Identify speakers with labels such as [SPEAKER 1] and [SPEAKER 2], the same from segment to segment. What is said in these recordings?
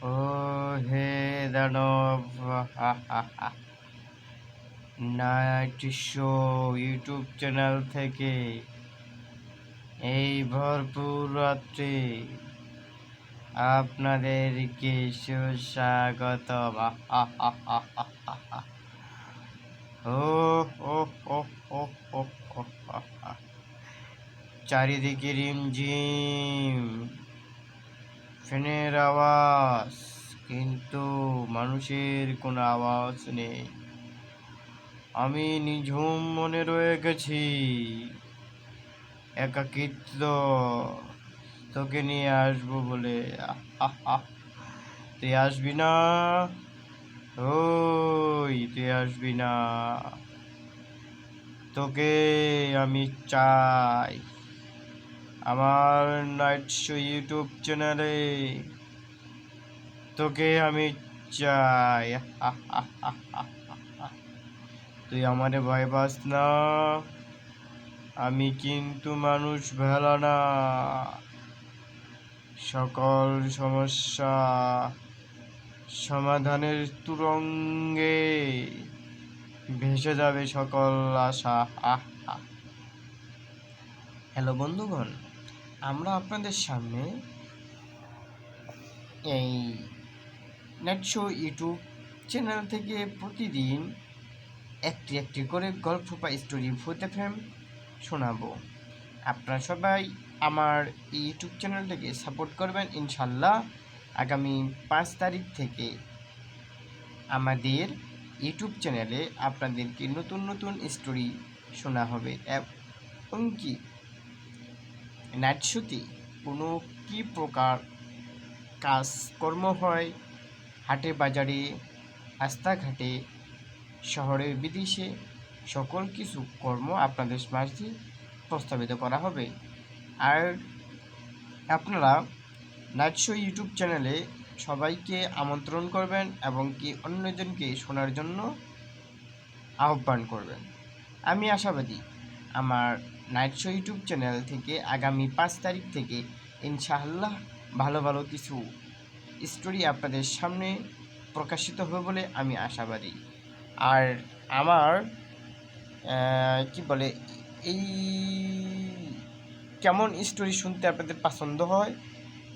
[SPEAKER 1] ও হে দানব, night show YouTube channel থেকে এই ভরপুর রাত্রে আপনাদেরকে সুস্বাগতম। ও ও ও ও ও ও, চারিদিকে রিমঝিম ফ্যানের আওয়াজ, কিন্তু মানুষের কোনো আওয়াজ নেই। আমি নিঝুম মনে রয়ে গেছি, একাকিত্ব তোকে নিয়ে আসবো বলে। তুই আসবি না? ওই তুই আসবি না? তোকে আমি চাই আমার নাইট শো ইউটিউব চ্যানেলে। তোকে আমি চাই। তুই আমারে ভয় পাস না, আমি কিন্তু মানুষ ভেলা না। সকল সমস্যা সমাধানের তুরঙ্গে ভেসে যাবে সকল আশা। হ্যালো বন্ধুগণ, আমরা আপনাদের সামনে এই নেট শো ইউটিউব চ্যানেল থেকে প্রতিদিন একটি করে গল্প বা স্টোরি ভূতে ফ্রেম শোনাবো। আপনারা সবাই আমার এই ইউটিউব চ্যানেলটাকে সাপোর্ট করবেন ইনশাল্লাহ। আগামী 5 তারিখ থেকে আমাদের ইউটিউব চ্যানেলে আপনাদেরকে নতুন নতুন স্টোরি শোনা হবে, এবং কি নাইট শোতে কোনো কী প্রকার কাজকর্ম হয়, হাটে বাজারে, রাস্তাঘাটে, শহরে বিদেশে, সকল কিছু কর্ম আপনাদের মাঝে প্রস্তাবিত করা হবে। আর আপনারা নাইট শো ইউটিউব চ্যানেলে সবাইকে আমন্ত্রণ করবেন এবং কি অন্যজনকে শোনার জন্য আহ্বান করবেন। আমি আশাবাদী আমার নাইট শো ইউটিউব চ্যানেল থেকে আগামী 5 তারিখ থেকে ইনশাআল্লাহ ভালো ভালো কিছু স্টোরি আপনাদের সামনে প্রকাশিত হবে বলে আমি আশাবাদী। আর আমার কি বলে, এই কেমন স্টোরি শুনতে আপনাদের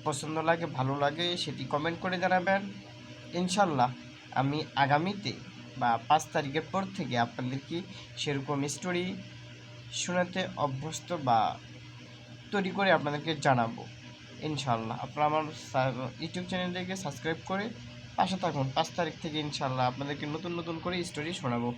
[SPEAKER 1] পছন্দ লাগে, ভালো লাগে, সেটি কমেন্ট করে জানাবেন। ইনশাল্লাহ আমি আগামীতে বা 5 তারিখের পর থেকে আপনাদেরকে সেরকম স্টোরি শোনাতে অভ্যস্ত বা তৈরি করে আপনাদেরকে জানাবো ইনশাল্লাহ। আপনারা আমার ইউটিউব চ্যানেলটিকে সাবস্ক্রাইব করে পাশে থাকুন। 5 তারিখ থেকে ইনশাল্লাহ আপনাদেরকে নতুন নতুন করে স্টোরি শোনাবো।